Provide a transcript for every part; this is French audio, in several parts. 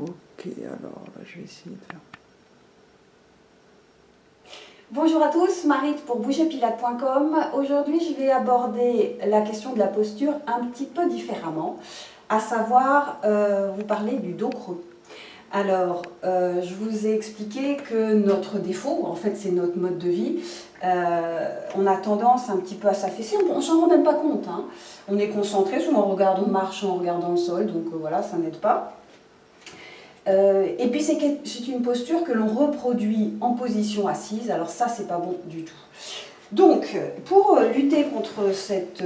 Ok, alors là, je vais essayer de faire. Bonjour à tous, Marit pour bougerpilates.com. Aujourd'hui, je vais aborder la question de la posture un petit peu différemment, à savoir vous parler du dos creux. Alors, je vous ai expliqué que notre défaut, en fait, c'est notre mode de vie. On a tendance un petit peu à s'affaisser, on ne s'en rend même pas compte, hein. On est concentré, souvent on regarde, on marche en regardant le sol, donc voilà, ça n'aide pas. Et puis c'est une posture que l'on reproduit en position assise, alors ça c'est pas bon du tout. Donc pour lutter contre cette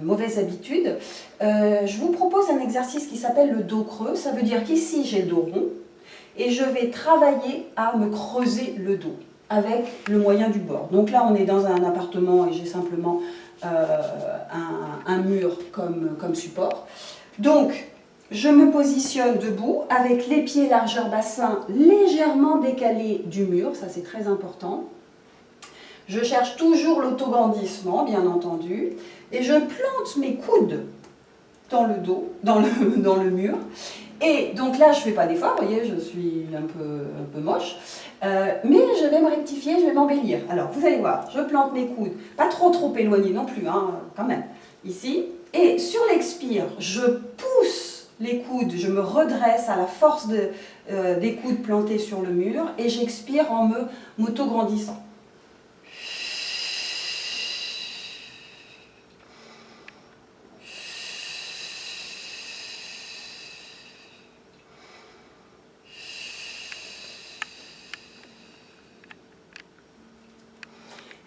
mauvaise habitude, je vous propose un exercice qui s'appelle le dos creux. Ça veut dire qu'ici j'ai le dos rond et je vais travailler à me creuser le dos avec le moyen du bord. Donc là on est dans un appartement et j'ai simplement un mur comme support. Donc je me positionne debout avec les pieds largeur bassin légèrement décalés du mur, ça c'est très important. Je cherche toujours l'autograndissement, bien entendu, et je plante mes coudes dans le dos, dans le mur. Et donc là, je ne fais pas d'effort, vous voyez, je suis un peu moche, mais je vais me rectifier, je vais m'embellir. Alors, vous allez voir, je plante mes coudes, pas trop éloignés non plus, hein, quand même, ici. Et sur l'expire, je pousse les coudes, je me redresse à la force des coudes plantés sur le mur et j'expire en m'autograndissant.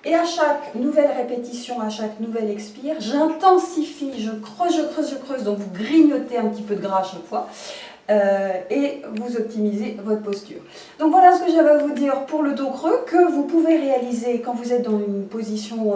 Et à chaque nouvelle répétition, à chaque nouvelle expire, j'intensifie, je creuse, donc vous grignotez un petit peu de gras à chaque fois. Et vous optimisez votre posture. Donc voilà ce que j'avais à vous dire pour le dos creux, que vous pouvez réaliser quand vous êtes dans une position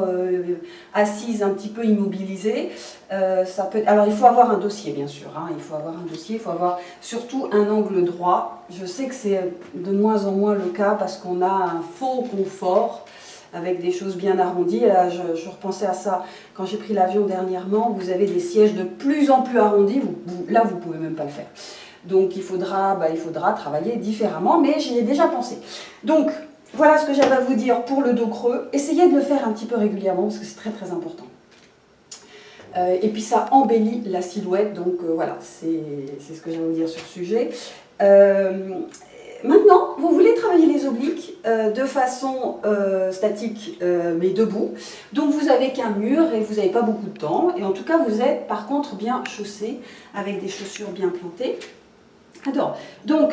assise un petit peu immobilisée. Alors il faut avoir un dossier bien sûr, hein. Il faut avoir un dossier, il faut avoir surtout un angle droit. Je sais que c'est de moins en moins le cas parce qu'on a un faux confort avec des choses bien arrondies. Là, je repensais à ça quand j'ai pris l'avion dernièrement. Vous avez des sièges de plus en plus arrondis. Là, vous ne pouvez même pas le faire. Donc, il faudra travailler différemment, mais j'y ai déjà pensé. Donc, voilà ce que j'avais à vous dire pour le dos creux. Essayez de le faire un petit peu régulièrement, parce que c'est très important. Et puis, ça embellit la silhouette. Donc, voilà, c'est ce que j'ai à vous dire sur ce sujet. Maintenant, vous voulez travailler les obliques de façon statique, mais debout. Donc vous n'avez qu'un mur et vous n'avez pas beaucoup de temps. Et en tout cas, vous êtes par contre bien chaussé avec des chaussures bien plantées. Alors, donc,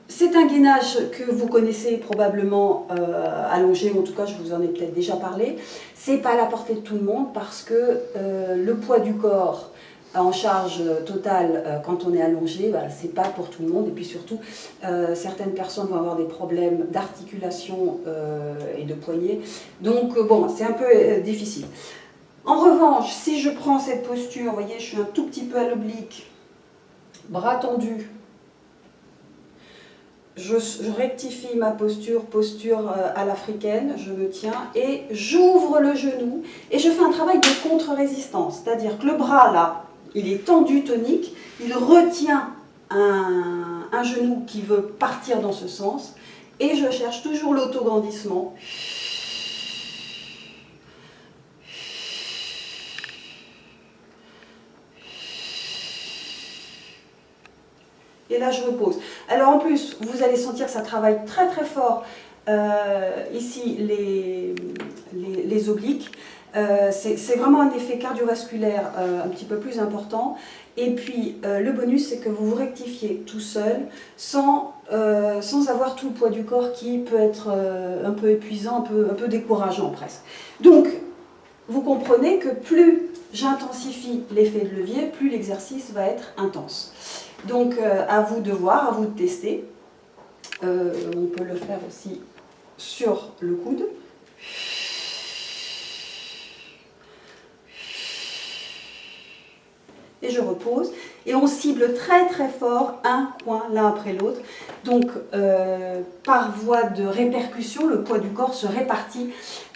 c'est un gainage que vous connaissez probablement allongé, ou en tout cas, je vous en ai peut-être déjà parlé. Ce n'est pas à la portée de tout le monde parce que le poids du corps en charge totale quand on est allongé, ce n'est pas pour tout le monde. Et puis surtout, certaines personnes vont avoir des problèmes d'articulation et de poignet. Donc, bon, c'est un peu difficile. En revanche, si je prends cette posture, vous voyez, je suis un tout petit peu à l'oblique, bras tendus, je rectifie ma posture à l'africaine, je me tiens et j'ouvre le genou et je fais un travail de contre-résistance, c'est-à-dire que le bras là, il est tendu, tonique, il retient un genou qui veut partir dans ce sens et je cherche toujours l'autograndissement. Et là, je repose. Alors en plus, vous allez sentir que ça travaille très fort ici les obliques. C'est vraiment un effet cardiovasculaire un petit peu plus important. Et puis le bonus, c'est que vous vous rectifiez tout seul sans avoir tout le poids du corps qui peut être un peu épuisant, un peu décourageant presque. Donc, vous comprenez que plus j'intensifie l'effet de levier, plus l'exercice va être intense. Donc à vous de voir, à vous de tester. On peut le faire aussi sur le coude. Et je repose. Et on cible très fort un coin l'un après l'autre. Donc par voie de répercussion, le poids du corps se répartit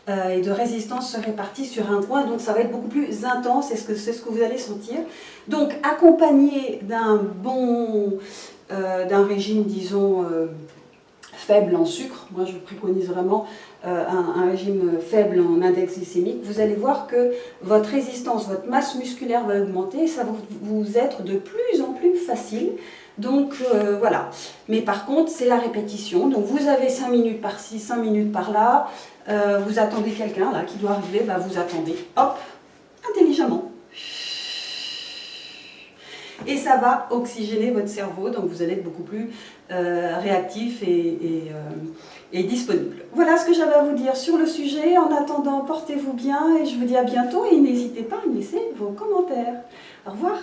et de résistance se répartit sur un coin, donc ça va être beaucoup plus intense, c'est ce que vous allez sentir. Donc accompagné d'un bon d'un régime, disons, faible en sucre, moi je préconise vraiment un régime faible en index glycémique, vous allez voir que votre résistance, votre masse musculaire va augmenter et ça va vous être de plus en plus facile. Donc voilà, mais par contre c'est la répétition, donc vous avez 5 minutes par-ci, 5 minutes par-là, vous attendez quelqu'un là qui doit arriver, bah, vous attendez, hop, intelligemment. Et ça va oxygéner votre cerveau, donc vous allez être beaucoup plus réactif et disponible. Voilà ce que j'avais à vous dire sur le sujet. En attendant, portez-vous bien et je vous dis à bientôt et n'hésitez pas à me laisser vos commentaires. Au revoir.